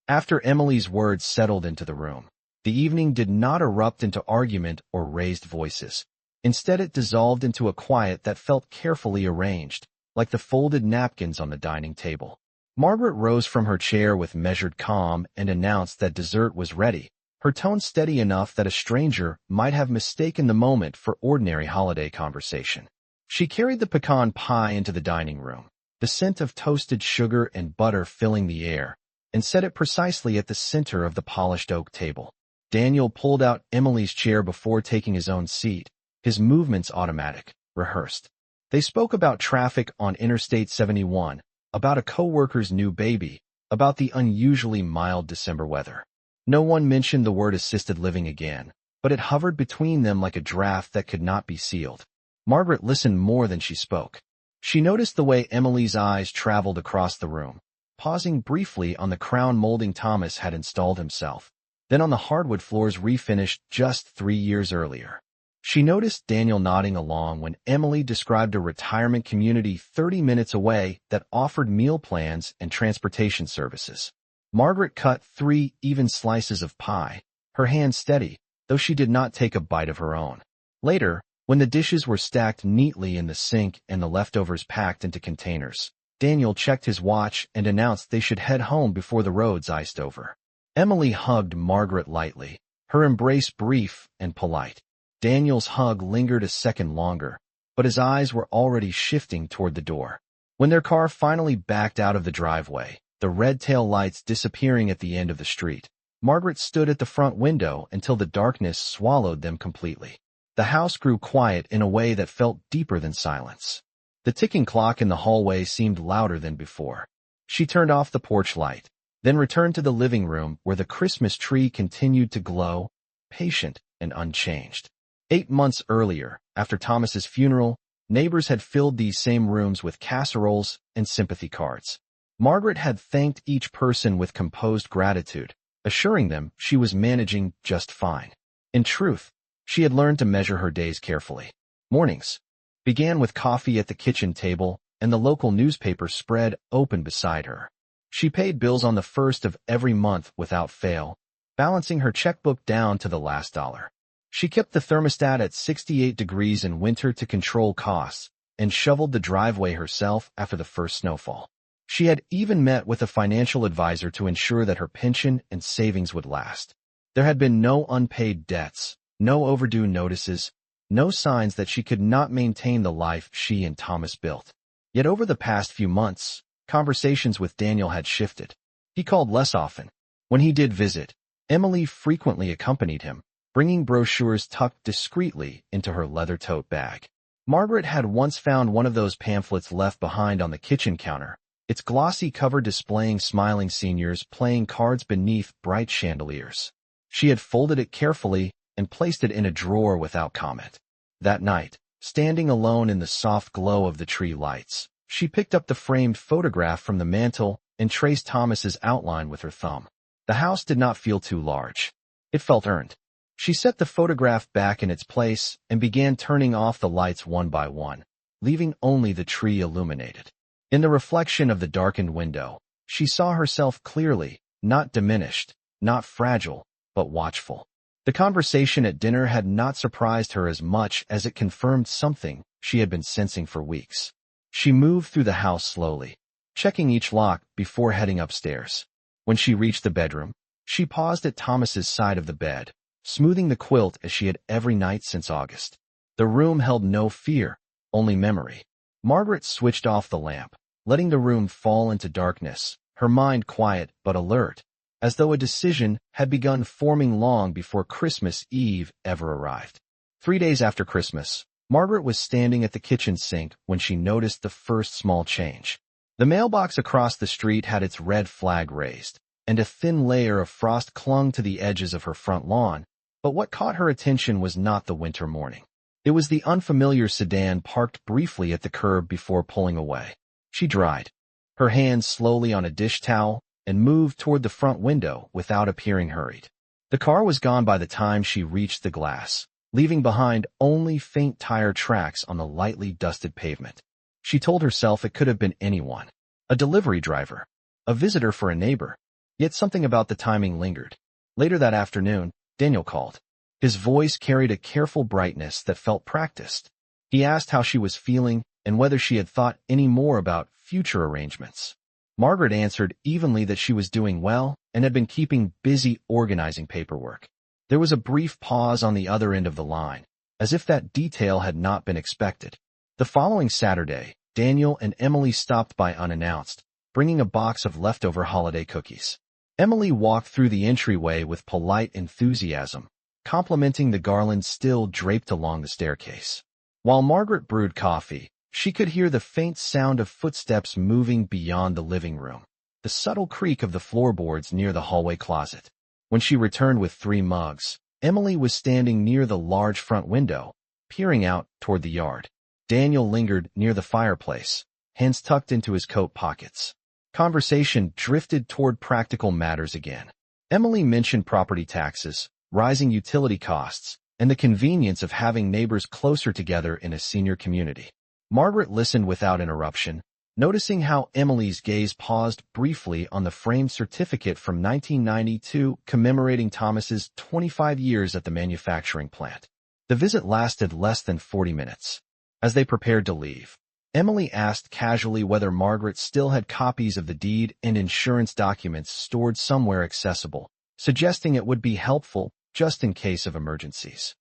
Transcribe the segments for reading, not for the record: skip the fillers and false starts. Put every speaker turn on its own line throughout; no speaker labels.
After Emily's words settled into the room, the evening did not erupt into argument or raised voices. Instead, it dissolved into a quiet that felt carefully arranged, like the folded napkins on the dining table. Margaret rose from her chair with measured calm and announced that dessert was ready, her tone steady enough that a stranger might have mistaken the moment for ordinary holiday conversation. She carried the pecan pie into the dining room, the scent of toasted sugar and butter filling the air, and set it precisely at the center of the polished oak table. Daniel pulled out Emily's chair before taking his own seat, his movements automatic, rehearsed. They spoke about traffic on Interstate 71, about a coworker's new baby, about the unusually mild December weather. No one mentioned the word assisted living again, but it hovered between them like a draft that could not be sealed. Margaret listened more than she spoke. She noticed the way Emily's eyes traveled across the room, pausing briefly on the crown molding Thomas had installed himself, then on the hardwood floors refinished just 3 years earlier. She noticed Daniel nodding along when Emily described a retirement community 30 minutes away that offered meal plans and transportation services. Margaret cut 3 even slices of pie, her hand steady, though she did not take a bite of her own. Later, when the dishes were stacked neatly in the sink and the leftovers packed into containers, Daniel checked his watch and announced they should head home before the roads iced over. Emily hugged Margaret lightly, her embrace brief and polite. Daniel's hug lingered a second longer, but his eyes were already shifting toward the door. When their car finally backed out of the driveway, the red tail lights disappearing at the end of the street, Margaret stood at the front window until the darkness swallowed them completely. The house grew quiet in a way that felt deeper than silence. The ticking clock in the hallway seemed louder than before. She turned off the porch light, then returned to the living room where the Christmas tree continued to glow, patient and unchanged. 8 months earlier, after Thomas's funeral, neighbors had filled these same rooms with casseroles and sympathy cards. Margaret had thanked each person with composed gratitude, assuring them she was managing just fine. In truth, she had learned to measure her days carefully. Mornings began with coffee at the kitchen table and the local newspaper spread open beside her. She paid bills on the first of every month without fail, balancing her checkbook down to the last dollar. She kept the thermostat at 68 degrees in winter to control costs and shoveled the driveway herself after the first snowfall. She had even met with a financial advisor to ensure that her pension and savings would last. There had been no unpaid debts, no overdue notices, no signs that she could not maintain the life she and Thomas built. Yet over the past few months, conversations with Daniel had shifted. He called less often. When he did visit, Emily frequently accompanied him, bringing brochures tucked discreetly into her leather tote bag. Margaret had once found one of those pamphlets left behind on the kitchen counter, its glossy cover displaying smiling seniors playing cards beneath bright chandeliers. She had folded it carefully and placed it in a drawer without comment. That night, standing alone in the soft glow of the tree lights, she picked up the framed photograph from the mantel and traced Thomas's outline with her thumb. The house did not feel too large. It felt earned. She set the photograph back in its place and began turning off the lights one by one, leaving only the tree illuminated. In the reflection of the darkened window, she saw herself clearly, not diminished, not fragile, but watchful. The conversation at dinner had not surprised her as much as it confirmed something she had been sensing for weeks. She moved through the house slowly, checking each lock before heading upstairs. When she reached the bedroom, she paused at Thomas's side of the bed, smoothing the quilt as she had every night since August. The room held no fear, only memory. Margaret switched off the lamp, letting the room fall into darkness, her mind quiet but alert, as though a decision had begun forming long before Christmas Eve ever arrived. 3 days after Christmas, Margaret was standing at the kitchen sink when she noticed the first small change. The mailbox across the street had its red flag raised, and a thin layer of frost clung to the edges of her front lawn, but what caught her attention was not the winter morning. It was the unfamiliar sedan parked briefly at the curb before pulling away. She dried, her hands slowly on a dish towel, and moved toward the front window without appearing hurried. The car was gone by the time she reached the glass, leaving behind only faint tire tracks on the lightly dusted pavement. She told herself it could have been anyone, a delivery driver, a visitor for a neighbor, Yet something about the timing lingered. Later that afternoon, Daniel called. His voice carried a careful brightness that felt practiced. He asked how she was feeling and whether she had thought any more about future arrangements. Margaret answered evenly that she was doing well and had been keeping busy organizing paperwork. There was a brief pause on the other end of the line, as if that detail had not been expected. The following Saturday, Daniel and Emily stopped by unannounced, bringing a box of leftover holiday cookies. Emily walked through the entryway with polite enthusiasm, complimenting the garland still draped along the staircase. While Margaret brewed coffee, she could hear the faint sound of footsteps moving beyond the living room, the subtle creak of the floorboards near the hallway closet. When she returned with 3 mugs, Emily was standing near the large front window, peering out toward the yard. Daniel lingered near the fireplace, hands tucked into his coat pockets. Conversation drifted toward practical matters again. Emily mentioned property taxes, rising utility costs, and the convenience of having neighbors closer together in a senior community. Margaret listened without interruption, noticing how Emily's gaze paused briefly on the framed certificate from 1992 commemorating Thomas's 25 years at the manufacturing plant. The visit lasted less than 40 minutes. As they prepared to leave, Emily asked casually whether Margaret still had copies of the deed and insurance documents stored somewhere accessible, suggesting it would be helpful just in case of emergencies.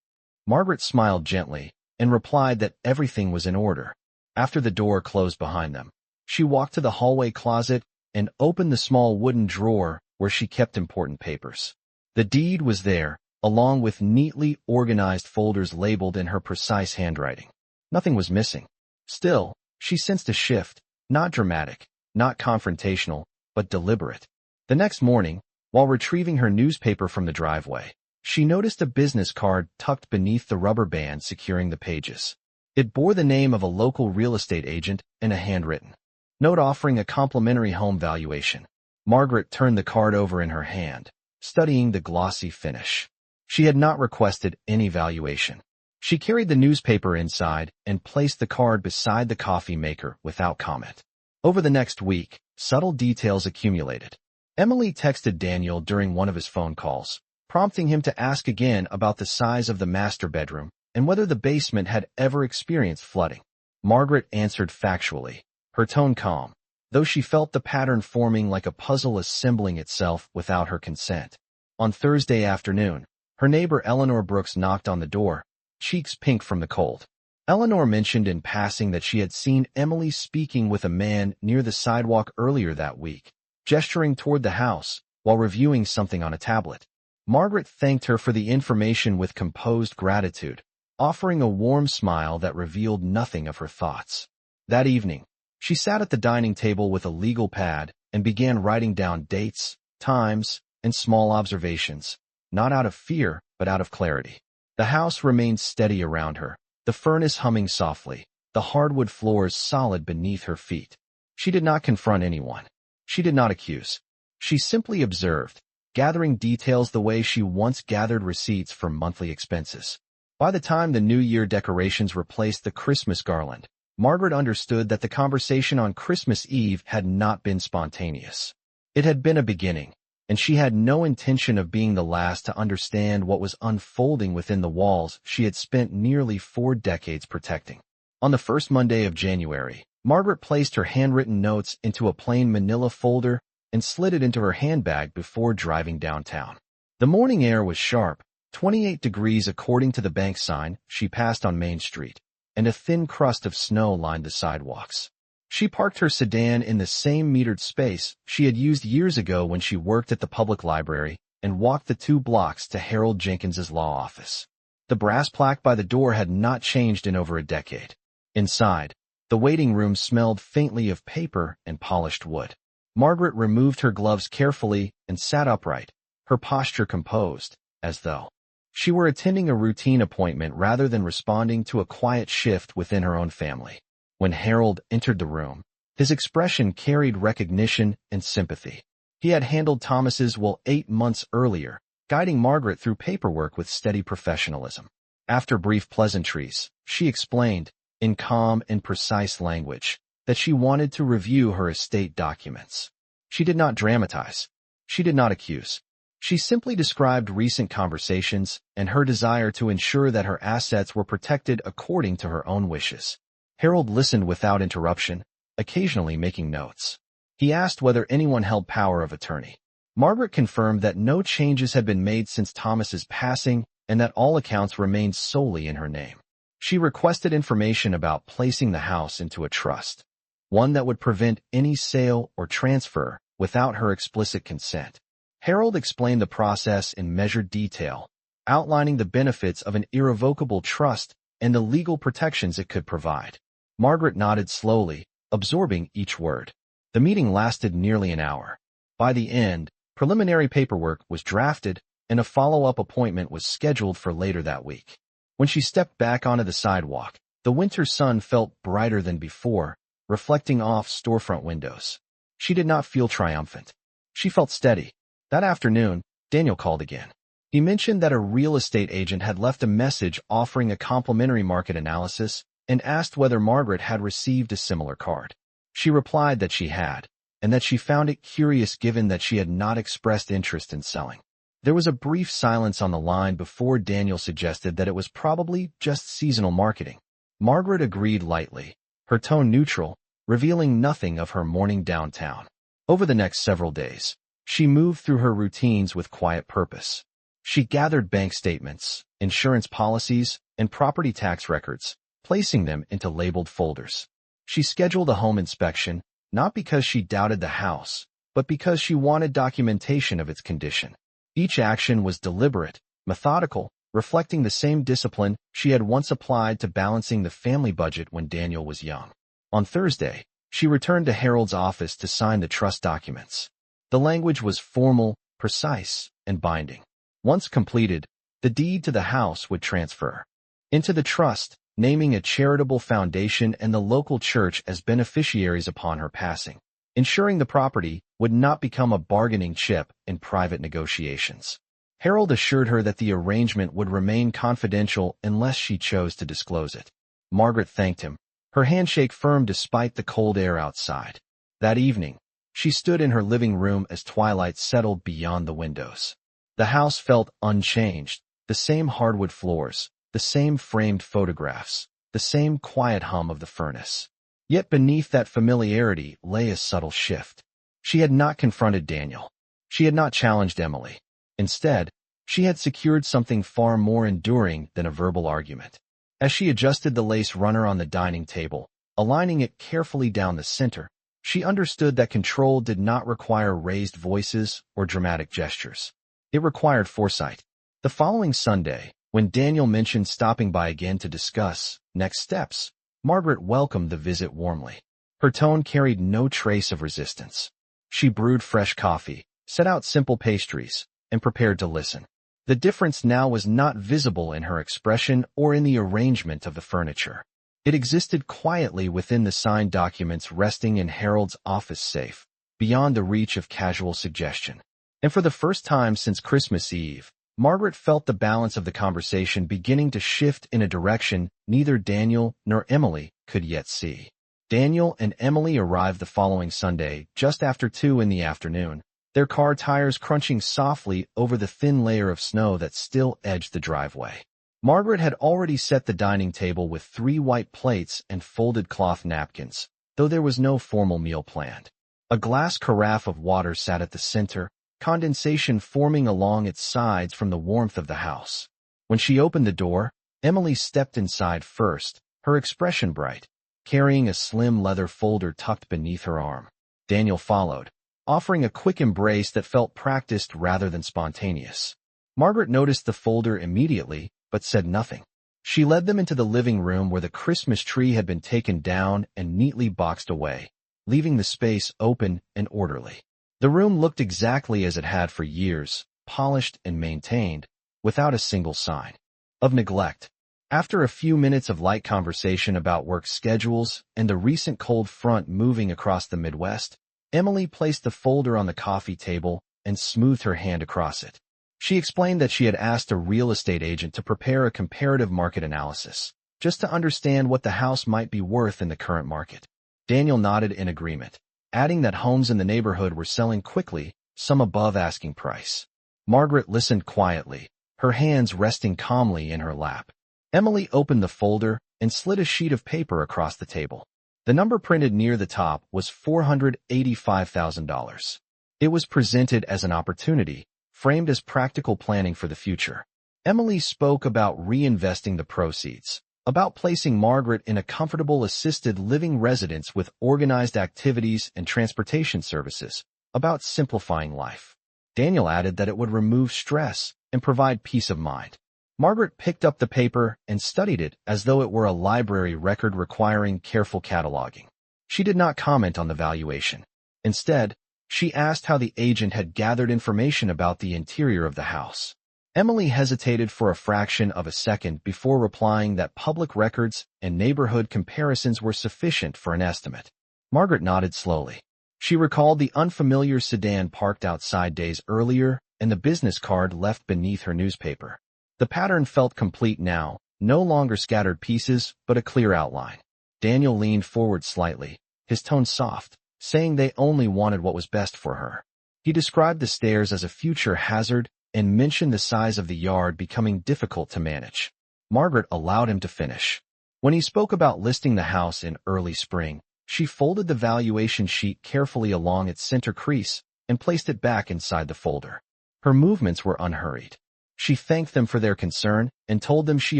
Margaret smiled gently and replied that everything was in order. After the door closed behind them, she walked to the hallway closet and opened the small wooden drawer where she kept important papers. The deed was there, along with neatly organized folders labeled in her precise handwriting. Nothing was missing. Still, she sensed a shift, not dramatic, not confrontational, but deliberate. The next morning, while retrieving her newspaper from the driveway, she noticed a business card tucked beneath the rubber band securing the pages. It bore the name of a local real estate agent and a handwritten note offering a complimentary home valuation. Margaret turned the card over in her hand, studying the glossy finish. She had not requested any valuation. She carried the newspaper inside and placed the card beside the coffee maker without comment. Over the next week, subtle details accumulated. Emily texted Daniel during one of his phone calls, prompting him to ask again about the size of the master bedroom and whether the basement had ever experienced flooding. Margaret answered factually, her tone calm, though she felt the pattern forming like a puzzle assembling itself without her consent. On Thursday afternoon, her neighbor Eleanor Brooks knocked on the door, cheeks pink from the cold. Eleanor mentioned in passing that she had seen Emily speaking with a man near the sidewalk earlier that week, gesturing toward the house while reviewing something on a tablet. Margaret thanked her for the information with composed gratitude, offering a warm smile that revealed nothing of her thoughts. That evening, she sat at the dining table with a legal pad and began writing down dates, times, and small observations, not out of fear, but out of clarity. The house remained steady around her, the furnace humming softly, the hardwood floors solid beneath her feet. She did not confront anyone. She did not accuse. She simply observed, gathering details the way she once gathered receipts for monthly expenses. By the time the New Year decorations replaced the Christmas garland, Margaret understood that the conversation on Christmas Eve had not been spontaneous. It had been a beginning, and she had no intention of being the last to understand what was unfolding within the walls she had spent nearly 4 decades protecting. On the first Monday of January, Margaret placed her handwritten notes into a plain manila folder and slid it into her handbag before driving downtown. The morning air was sharp, 28 degrees according to the bank sign she passed on Main Street, and a thin crust of snow lined the sidewalks. She parked her sedan in the same metered space she had used years ago when she worked at the public library and walked the 2 blocks to Harold Jenkins's law office. The brass plaque by the door had not changed in over a decade. Inside, the waiting room smelled faintly of paper and polished wood. Margaret removed her gloves carefully and sat upright, her posture composed, as though she were attending a routine appointment rather than responding to a quiet shift within her own family. When Harold entered the room, his expression carried recognition and sympathy. He had handled Thomas's will 8 months earlier, guiding Margaret through paperwork with steady professionalism. After brief pleasantries, she explained, in calm and precise language, that she wanted to review her estate documents. She did not dramatize. She did not accuse. She simply described recent conversations and her desire to ensure that her assets were protected according to her own wishes. Harold listened without interruption, occasionally making notes. He asked whether anyone held power of attorney. Margaret confirmed that no changes had been made since Thomas's passing and that all accounts remained solely in her name. She requested information about placing the house into a trust, one that would prevent any sale or transfer without her explicit consent. Harold explained the process in measured detail, outlining the benefits of an irrevocable trust and the legal protections it could provide. Margaret nodded slowly, absorbing each word. The meeting lasted nearly an hour. By the end, preliminary paperwork was drafted and a follow-up appointment was scheduled for later that week. When she stepped back onto the sidewalk, the winter sun felt brighter than before, reflecting off storefront windows. She did not feel triumphant. She felt steady. That afternoon, Daniel called again. He mentioned that a real estate agent had left a message offering a complimentary market analysis and asked whether Margaret had received a similar card. She replied that she had, and that she found it curious given that she had not expressed interest in selling. There was a brief silence on the line before Daniel suggested that it was probably just seasonal marketing. Margaret agreed lightly, her tone neutral, revealing nothing of her morning downtown. Over the next several days, she moved through her routines with quiet purpose. She gathered bank statements, insurance policies, and property tax records, placing them into labeled folders. She scheduled a home inspection, not because she doubted the house, but because she wanted documentation of its condition. Each action was deliberate, methodical, reflecting the same discipline she had once applied to balancing the family budget when Daniel was young. On Thursday, she returned to Harold's office to sign the trust documents. The language was formal, precise, and binding. Once completed, the deed to the house would transfer into the trust, naming a charitable foundation and the local church as beneficiaries upon her passing, ensuring the property would not become a bargaining chip in private negotiations. Harold assured her that the arrangement would remain confidential unless she chose to disclose it. Margaret thanked him, her handshake firm despite the cold air outside. That evening, she stood in her living room as twilight settled beyond the windows. The house felt unchanged, the same hardwood floors, the same framed photographs, the same quiet hum of the furnace. Yet beneath that familiarity lay a subtle shift. She had not confronted Daniel. She had not challenged Emily. Instead, she had secured something far more enduring than a verbal argument. As she adjusted the lace runner on the dining table, aligning it carefully down the center, she understood that control did not require raised voices or dramatic gestures. It required foresight. The following Sunday, when Daniel mentioned stopping by again to discuss next steps, Margaret welcomed the visit warmly. Her tone carried no trace of resistance. She brewed fresh coffee, set out simple pastries, and prepared to listen. The difference now was not visible in her expression or in the arrangement of the furniture. It existed quietly within the signed documents resting in Harold's office safe, beyond the reach of casual suggestion. And for the first time since Christmas Eve, Margaret felt the balance of the conversation beginning to shift in a direction neither Daniel nor Emily could yet see. Daniel and Emily arrived the following Sunday, just after 2 in the afternoon, their car tires crunching softly over the thin layer of snow that still edged the driveway. Margaret had already set the dining table with 3 white plates and folded cloth napkins, though there was no formal meal planned. A glass carafe of water sat at the center, condensation forming along its sides from the warmth of the house. When she opened the door, Emily stepped inside first, her expression bright, carrying a slim leather folder tucked beneath her arm. Daniel followed, offering a quick embrace that felt practiced rather than spontaneous. Margaret noticed the folder immediately, but said nothing. She led them into the living room where the Christmas tree had been taken down and neatly boxed away, leaving the space open and orderly. The room looked exactly as it had for years, polished and maintained, without a single sign of neglect. After a few minutes of light conversation about work schedules and the recent cold front moving across the Midwest, Emily placed the folder on the coffee table and smoothed her hand across it. She explained that she had asked a real estate agent to prepare a comparative market analysis, just to understand what the house might be worth in the current market. Daniel nodded in agreement, adding that homes in the neighborhood were selling quickly, some above asking price. Margaret listened quietly, her hands resting calmly in her lap. Emily opened the folder and slid a sheet of paper across the table. The number printed near the top was $485,000. It was presented as an opportunity, framed as practical planning for the future. Emily spoke about reinvesting the proceeds, about placing Margaret in a comfortable assisted living residence with organized activities and transportation services, about simplifying life. Daniel added that it would remove stress and provide peace of mind. Margaret picked up the paper and studied it as though it were a library record requiring careful cataloging. She did not comment on the valuation. Instead, she asked how the agent had gathered information about the interior of the house. Emily hesitated for a fraction of a second before replying that public records and neighborhood comparisons were sufficient for an estimate. Margaret nodded slowly. She recalled the unfamiliar sedan parked outside days earlier and the business card left beneath her newspaper. The pattern felt complete now, no longer scattered pieces, but a clear outline. Daniel leaned forward slightly, his tone soft, saying they only wanted what was best for her. He described the stairs as a future hazard and mentioned the size of the yard becoming difficult to manage. Margaret allowed him to finish. When he spoke about listing the house in early spring, she folded the valuation sheet carefully along its center crease and placed it back inside the folder. Her movements were unhurried. She thanked them for their concern and told them she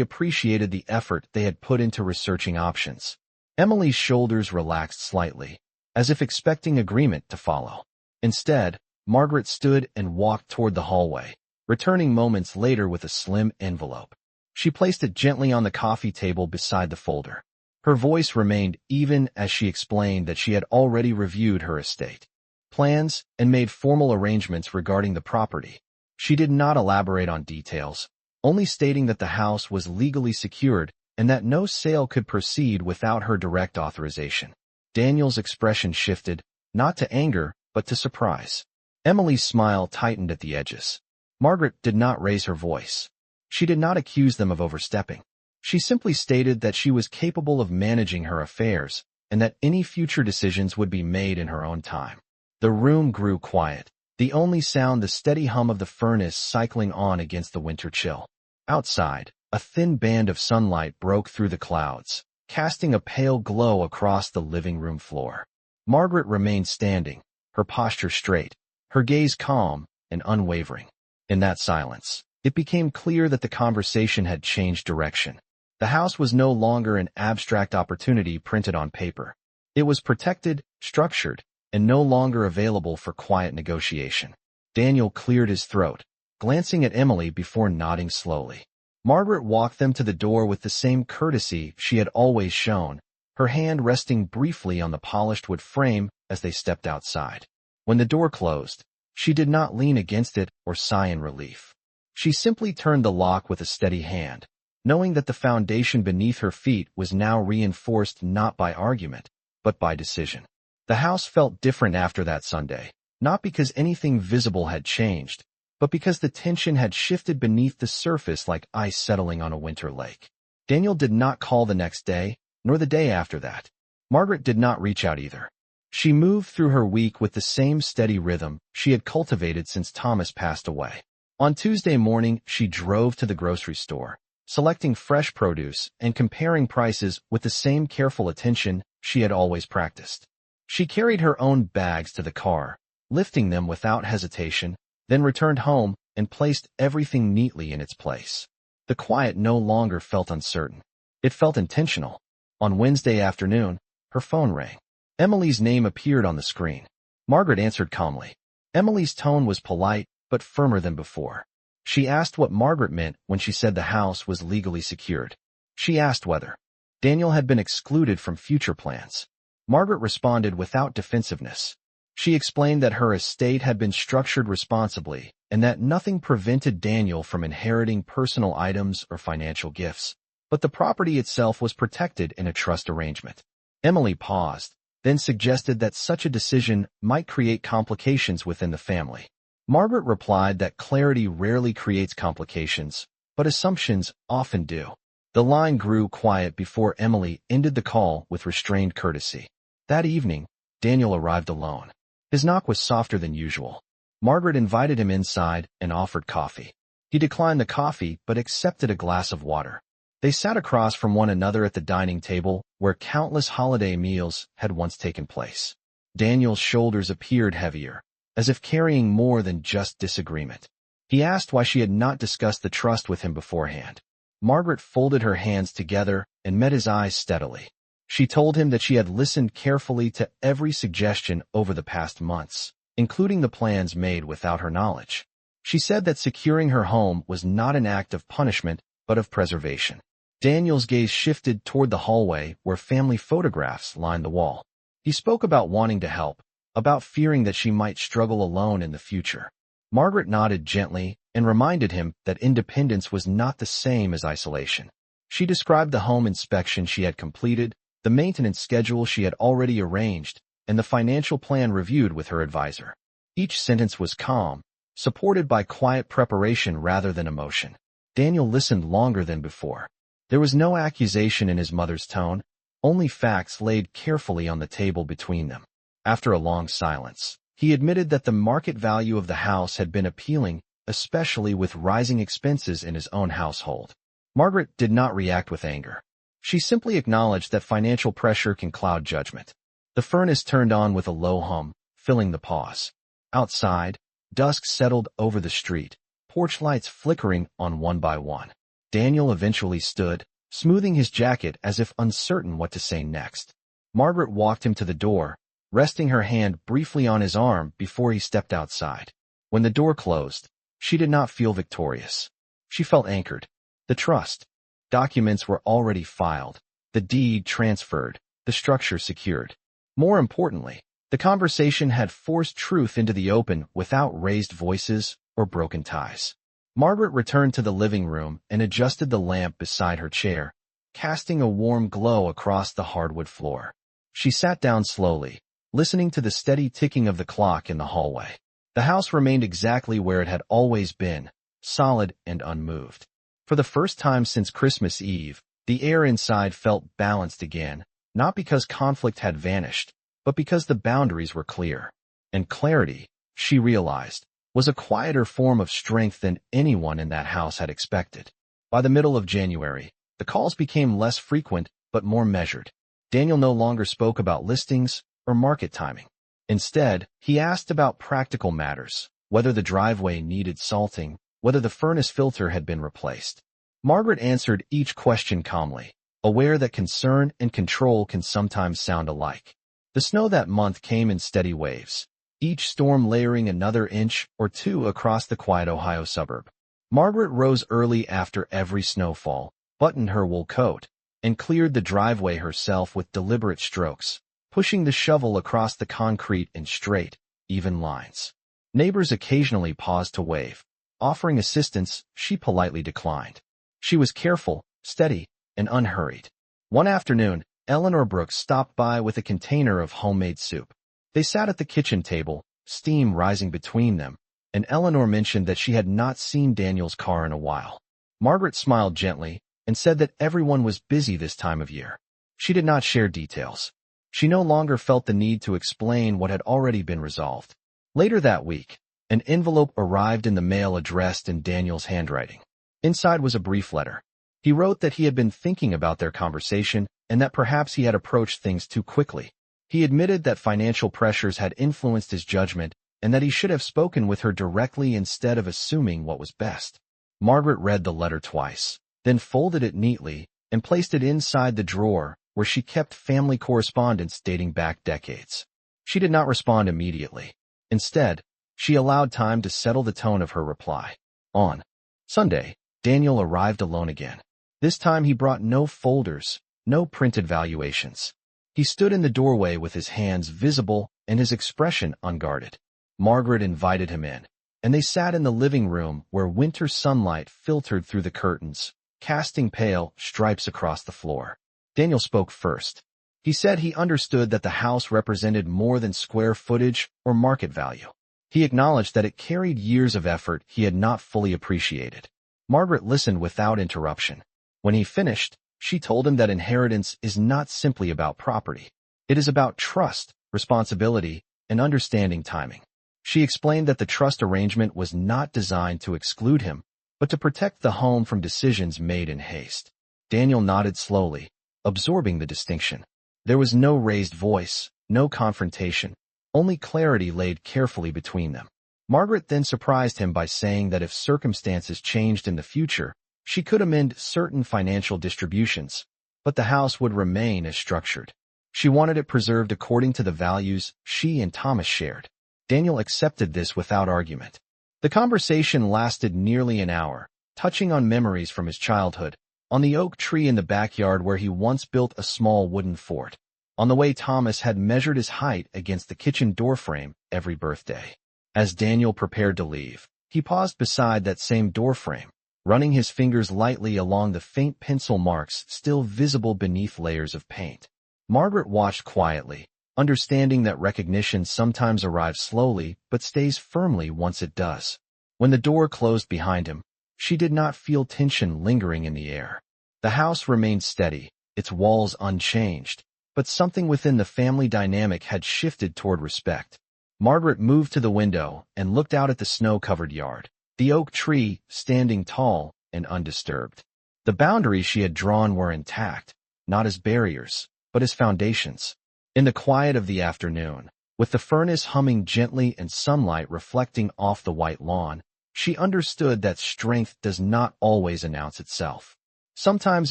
appreciated the effort they had put into researching options. Emily's shoulders relaxed slightly, as if expecting agreement to follow. Instead, Margaret stood and walked toward the hallway, returning moments later with a slim envelope. She placed it gently on the coffee table beside the folder. Her voice remained even as she explained that she had already reviewed her estate plans and made formal arrangements regarding the property. She did not elaborate on details, only stating that the house was legally secured and that no sale could proceed without her direct authorization. Daniel's expression shifted, not to anger, but to surprise. Emily's smile tightened at the edges. Margaret did not raise her voice. She did not accuse them of overstepping. She simply stated that she was capable of managing her affairs and that any future decisions would be made in her own time. The room grew quiet. The only sound the steady hum of the furnace cycling on against the winter chill. Outside, a thin band of sunlight broke through the clouds, casting a pale glow across the living room floor. Margaret remained standing, her posture straight, her gaze calm and unwavering. In that silence, it became clear that the conversation had changed direction. The house was no longer an abstract opportunity printed on paper. It was protected, structured, and no longer available for quiet negotiation. Daniel cleared his throat, glancing at Emily before nodding slowly. Margaret walked them to the door with the same courtesy she had always shown, her hand resting briefly on the polished wood frame as they stepped outside. When the door closed, she did not lean against it or sigh in relief. She simply turned the lock with a steady hand, knowing that the foundation beneath her feet was now reinforced not by argument, but by decision. The house felt different after that Sunday, not because anything visible had changed, but because the tension had shifted beneath the surface like ice settling on a winter lake. Daniel did not call the next day, nor the day after that. Margaret did not reach out either. She moved through her week with the same steady rhythm she had cultivated since Thomas passed away. On Tuesday morning, she drove to the grocery store, selecting fresh produce and comparing prices with the same careful attention she had always practiced. She carried her own bags to the car, lifting them without hesitation, then returned home and placed everything neatly in its place. The quiet no longer felt uncertain. It felt intentional. On Wednesday afternoon, her phone rang. Emily's name appeared on the screen. Margaret answered calmly. Emily's tone was polite, but firmer than before. She asked what Margaret meant when she said the house was legally secured. She asked whether Daniel had been excluded from future plans. Margaret responded without defensiveness. She explained that her estate had been structured responsibly and that nothing prevented Daniel from inheriting personal items or financial gifts, but the property itself was protected in a trust arrangement. Emily paused, then suggested that such a decision might create complications within the family. Margaret replied that clarity rarely creates complications, but assumptions often do. The line grew quiet before Emily ended the call with restrained courtesy. That evening, Daniel arrived alone. His knock was softer than usual. Margaret invited him inside and offered coffee. He declined the coffee but accepted a glass of water. They sat across from one another at the dining table where countless holiday meals had once taken place. Daniel's shoulders appeared heavier, as if carrying more than just disagreement. He asked why she had not discussed the trust with him beforehand. Margaret folded her hands together and met his eyes steadily. She told him that she had listened carefully to every suggestion over the past months, including the plans made without her knowledge. She said that securing her home was not an act of punishment, but of preservation. Daniel's gaze shifted toward the hallway where family photographs lined the wall. He spoke about wanting to help, about fearing that she might struggle alone in the future. Margaret nodded gently and reminded him that independence was not the same as isolation. She described the home inspection she had completed, the maintenance schedule she had already arranged, and the financial plan reviewed with her advisor. Each sentence was calm, supported by quiet preparation rather than emotion. Daniel listened longer than before. There was no accusation in his mother's tone, only facts laid carefully on the table between them. After a long silence, he admitted that the market value of the house had been appealing, especially with rising expenses in his own household. Margaret did not react with anger. She simply acknowledged that financial pressure can cloud judgment. The furnace turned on with a low hum, filling the pause. Outside, dusk settled over the street, porch lights flickering on one by one. Daniel eventually stood, smoothing his jacket as if uncertain what to say next. Margaret walked him to the door, resting her hand briefly on his arm before he stepped outside. When the door closed, she did not feel victorious. She felt anchored. The trust documents were already filed, the deed transferred, the structure secured. More importantly, the conversation had forced truth into the open without raised voices or broken ties. Margaret returned to the living room and adjusted the lamp beside her chair, casting a warm glow across the hardwood floor. She sat down slowly, listening to the steady ticking of the clock in the hallway. The house remained exactly where it had always been, solid and unmoved. For the first time since Christmas Eve, the air inside felt balanced again, not because conflict had vanished, but because the boundaries were clear. And clarity, she realized, was a quieter form of strength than anyone in that house had expected. By the middle of January, the calls became less frequent but more measured. Daniel no longer spoke about listings or market timing. Instead, he asked about practical matters, whether the driveway needed salting, whether the furnace filter had been replaced. Margaret answered each question calmly, aware that concern and control can sometimes sound alike. The snow that month came in steady waves, each storm layering another inch or two across the quiet Ohio suburb. Margaret rose early after every snowfall, buttoned her wool coat, and cleared the driveway herself with deliberate strokes, pushing the shovel across the concrete in straight, even lines. Neighbors occasionally paused to wave. Offering assistance, she politely declined. She was careful, steady, and unhurried. One afternoon, Eleanor Brooks stopped by with a container of homemade soup. They sat at the kitchen table, steam rising between them, and Eleanor mentioned that she had not seen Daniel's car in a while. Margaret smiled gently and said that everyone was busy this time of year. She did not share details. She no longer felt the need to explain what had already been resolved. Later that week, an envelope arrived in the mail addressed in Daniel's handwriting. Inside was a brief letter. He wrote that he had been thinking about their conversation and that perhaps he had approached things too quickly. He admitted that financial pressures had influenced his judgment and that he should have spoken with her directly instead of assuming what was best. Margaret read the letter twice, then folded it neatly and placed it inside the drawer where she kept family correspondence dating back decades. She did not respond immediately. Instead, she allowed time to settle the tone of her reply. On Sunday, Daniel arrived alone again. This time he brought no folders, no printed valuations. He stood in the doorway with his hands visible and his expression unguarded. Margaret invited him in, and they sat in the living room where winter sunlight filtered through the curtains, casting pale stripes across the floor. Daniel spoke first. He said he understood that the house represented more than square footage or market value. He acknowledged that it carried years of effort he had not fully appreciated. Margaret listened without interruption. When he finished, she told him that inheritance is not simply about property. It is about trust, responsibility, and understanding timing. She explained that the trust arrangement was not designed to exclude him, but to protect the home from decisions made in haste. Daniel nodded slowly, absorbing the distinction. There was no raised voice, no confrontation, only clarity laid carefully between them. Margaret then surprised him by saying that if circumstances changed in the future, she could amend certain financial distributions, but the house would remain as structured. She wanted it preserved according to the values she and Thomas shared. Daniel accepted this without argument. The conversation lasted nearly an hour, touching on memories from his childhood, on the oak tree in the backyard where he once built a small wooden fort, on the way Thomas had measured his height against the kitchen doorframe every birthday. As Daniel prepared to leave, he paused beside that same doorframe, running his fingers lightly along the faint pencil marks still visible beneath layers of paint. Margaret watched quietly, understanding that recognition sometimes arrives slowly but stays firmly once it does. When the door closed behind him, she did not feel tension lingering in the air. The house remained steady, its walls unchanged, but something within the family dynamic had shifted toward respect. Margaret moved to the window and looked out at the snow-covered yard, the oak tree standing tall and undisturbed. The boundaries she had drawn were intact, not as barriers, but as foundations. In the quiet of the afternoon, with the furnace humming gently and sunlight reflecting off the white lawn, she understood that strength does not always announce itself. Sometimes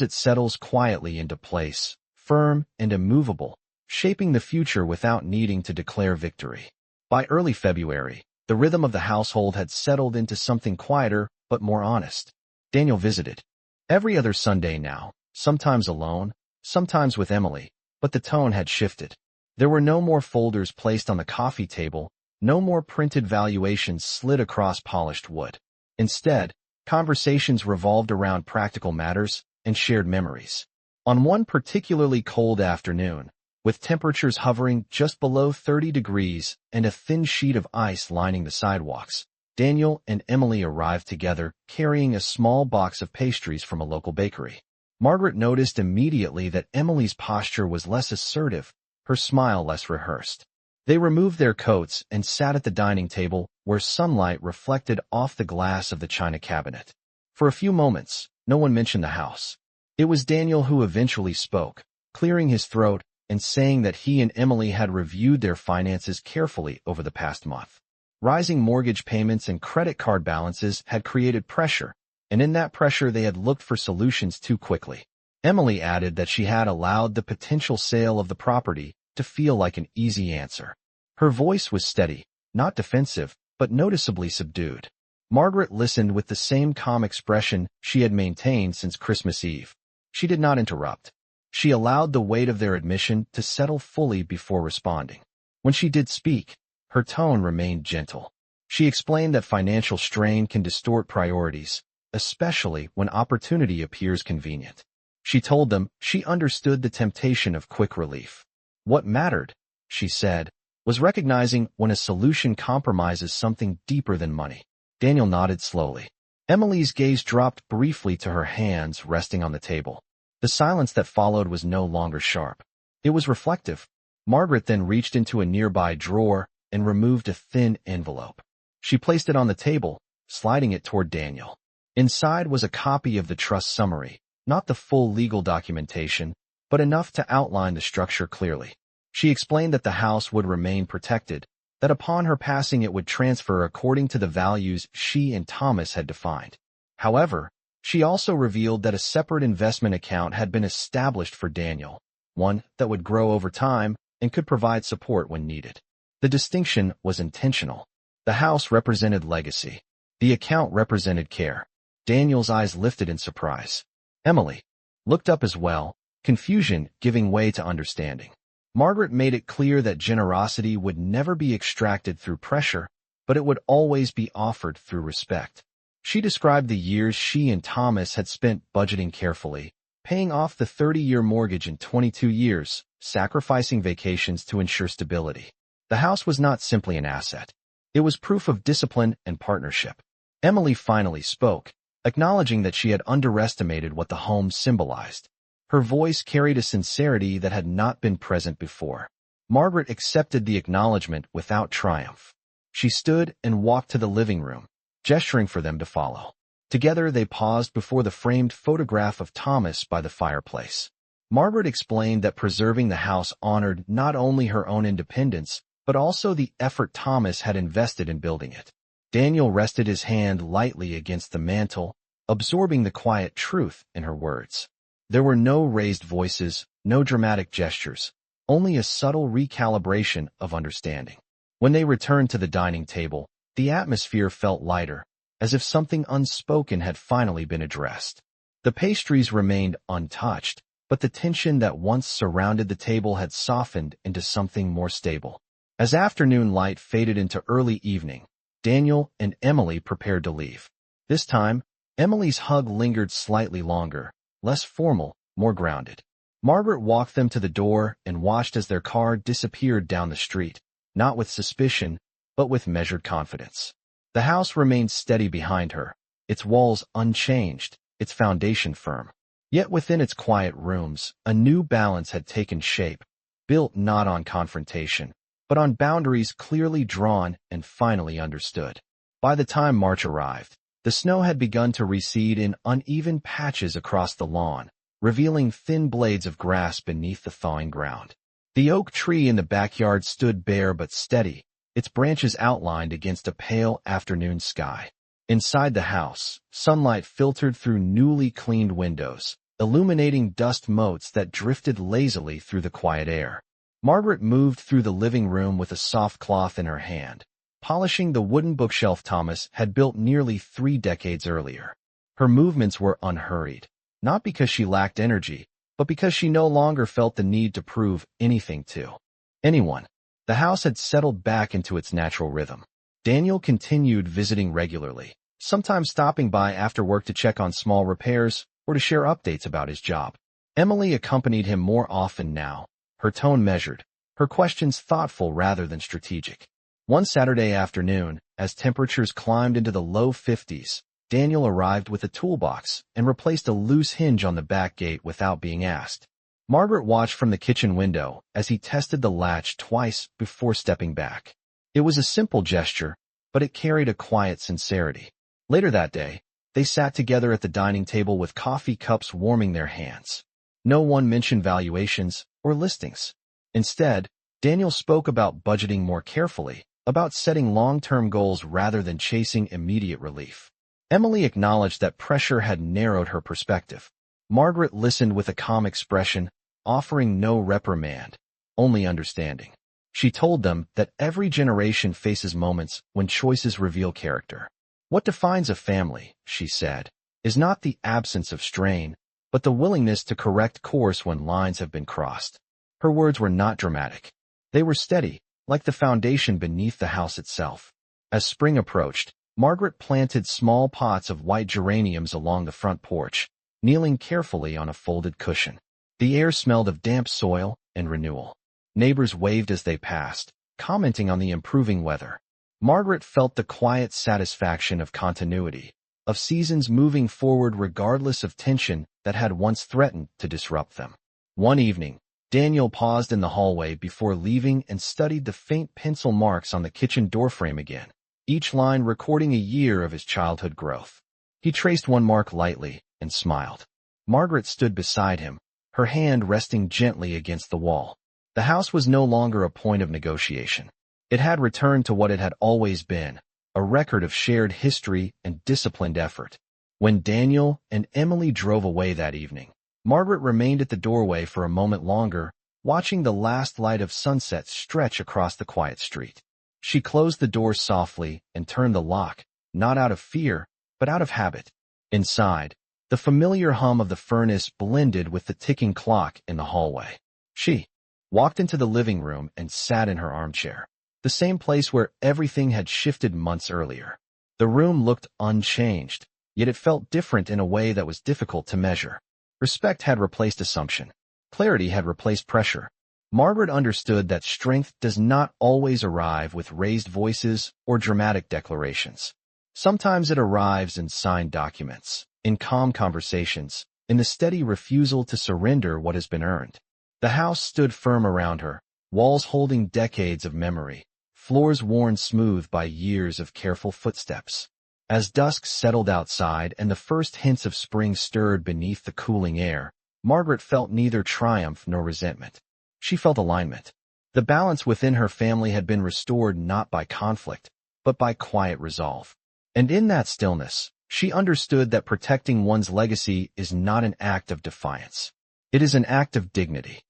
it settles quietly into place, firm and immovable, shaping the future without needing to declare victory. By early February, the rhythm of the household had settled into something quieter but more honest. Daniel visited every other Sunday now, sometimes alone, sometimes with Emily, but the tone had shifted. There were no more folders placed on the coffee table, no more printed valuations slid across polished wood. Instead, conversations revolved around practical matters and shared memories. On one particularly cold afternoon, with temperatures hovering just below 30 degrees and a thin sheet of ice lining the sidewalks, Daniel and Emily arrived together, carrying a small box of pastries from a local bakery. Margaret noticed immediately that Emily's posture was less assertive, her smile less rehearsed. They removed their coats and sat at the dining table where sunlight reflected off the glass of the china cabinet. For a few moments, no one mentioned the house. It was Daniel who eventually spoke, clearing his throat and saying that he and Emily had reviewed their finances carefully over the past month. Rising mortgage payments and credit card balances had created pressure, and in that pressure they had looked for solutions too quickly. Emily added that she had allowed the potential sale of the property to feel like an easy answer. Her voice was steady, not defensive, but noticeably subdued. Margaret listened with the same calm expression she had maintained since Christmas Eve. She did not interrupt. She allowed the weight of their admission to settle fully before responding. When she did speak, her tone remained gentle. She explained that financial strain can distort priorities, especially when opportunity appears convenient. She told them she understood the temptation of quick relief. What mattered, she said, was recognizing when a solution compromises something deeper than money. Daniel nodded slowly. Emily's gaze dropped briefly to her hands resting on the table. The silence that followed was no longer sharp. It was reflective. Margaret then reached into a nearby drawer and removed a thin envelope. She placed it on the table, sliding it toward Daniel. Inside was a copy of the trust summary, not the full legal documentation, but enough to outline the structure clearly. She explained that the house would remain protected, that upon her passing it would transfer according to the values she and Thomas had defined. However, she also revealed that a separate investment account had been established for Daniel, one that would grow over time and could provide support when needed. The distinction was intentional. The house represented legacy. The account represented care. Daniel's eyes lifted in surprise. Emily looked up as well, confusion giving way to understanding. Margaret made it clear that generosity would never be extracted through pressure, but it would always be offered through respect. She described the years she and Thomas had spent budgeting carefully, paying off the 30-year mortgage in 22 years, sacrificing vacations to ensure stability. The house was not simply an asset. It was proof of discipline and partnership. Emily finally spoke, acknowledging that she had underestimated what the home symbolized. Her voice carried a sincerity that had not been present before. Margaret accepted the acknowledgement without triumph. She stood and walked to the living room, gesturing for them to follow. Together they paused before the framed photograph of Thomas by the fireplace. Margaret explained that preserving the house honored not only her own independence, but also the effort Thomas had invested in building it. Daniel rested his hand lightly against the mantel, absorbing the quiet truth in her words. There were no raised voices, no dramatic gestures, only a subtle recalibration of understanding. When they returned to the dining table, the atmosphere felt lighter, as if something unspoken had finally been addressed. The pastries remained untouched, but the tension that once surrounded the table had softened into something more stable. As afternoon light faded into early evening, Daniel and Emily prepared to leave. This time, Emily's hug lingered slightly longer, less formal, more grounded. Margaret walked them to the door and watched as their car disappeared down the street, not with suspicion, but with measured confidence. The house remained steady behind her, its walls unchanged, its foundation firm. Yet within its quiet rooms, a new balance had taken shape, built not on confrontation, but on boundaries clearly drawn and finally understood. By the time March arrived, the snow had begun to recede in uneven patches across the lawn, revealing thin blades of grass beneath the thawing ground. The oak tree in the backyard stood bare but steady, its branches outlined against a pale afternoon sky. Inside the house, sunlight filtered through newly cleaned windows, illuminating dust motes that drifted lazily through the quiet air. Margaret moved through the living room with a soft cloth in her hand, polishing the wooden bookshelf Thomas had built nearly 3 decades earlier. Her movements were unhurried, not because she lacked energy, but because she no longer felt the need to prove anything to anyone. The house had settled back into its natural rhythm. Daniel continued visiting regularly, sometimes stopping by after work to check on small repairs or to share updates about his job. Emily accompanied him more often now, her tone measured, her questions thoughtful rather than strategic. One Saturday afternoon, as temperatures climbed into the low 50s, Daniel arrived with a toolbox and replaced a loose hinge on the back gate without being asked. Margaret watched from the kitchen window as he tested the latch twice before stepping back. It was a simple gesture, but it carried a quiet sincerity. Later that day, they sat together at the dining table with coffee cups warming their hands. No one mentioned valuations or listings. Instead, Daniel spoke about budgeting more carefully, about setting long-term goals rather than chasing immediate relief. Emily acknowledged that pressure had narrowed her perspective. Margaret listened with a calm expression, offering no reprimand, only understanding. She told them that every generation faces moments when choices reveal character. What defines a family, she said, is not the absence of strain, but the willingness to correct course when lines have been crossed. Her words were not dramatic. They were steady, like the foundation beneath the house itself. As spring approached, Margaret planted small pots of white geraniums along the front porch, kneeling carefully on a folded cushion. The air smelled of damp soil and renewal. Neighbors waved as they passed, commenting on the improving weather. Margaret felt the quiet satisfaction of continuity, of seasons moving forward regardless of tension that had once threatened to disrupt them. One evening, Daniel paused in the hallway before leaving and studied the faint pencil marks on the kitchen doorframe again, each line recording a year of his childhood growth. He traced one mark lightly and smiled. Margaret stood beside him, her hand resting gently against the wall. The house was no longer a point of negotiation. It had returned to what it had always been, a record of shared history and disciplined effort. When Daniel and Emily drove away that evening, Margaret remained at the doorway for a moment longer, watching the last light of sunset stretch across the quiet street. She closed the door softly and turned the lock, not out of fear, but out of habit. Inside, the familiar hum of the furnace blended with the ticking clock in the hallway. She walked into the living room and sat in her armchair, the same place where everything had shifted months earlier. The room looked unchanged, yet it felt different in a way that was difficult to measure. Respect had replaced assumption. Clarity had replaced pressure. Margaret understood that strength does not always arrive with raised voices or dramatic declarations. Sometimes it arrives in signed documents, in calm conversations, in the steady refusal to surrender what has been earned. The house stood firm around her, walls holding decades of memory, floors worn smooth by years of careful footsteps. As dusk settled outside and the first hints of spring stirred beneath the cooling air, Margaret felt neither triumph nor resentment. She felt alignment. The balance within her family had been restored not by conflict, but by quiet resolve. And in that stillness, she understood that protecting one's legacy is not an act of defiance. It is an act of dignity.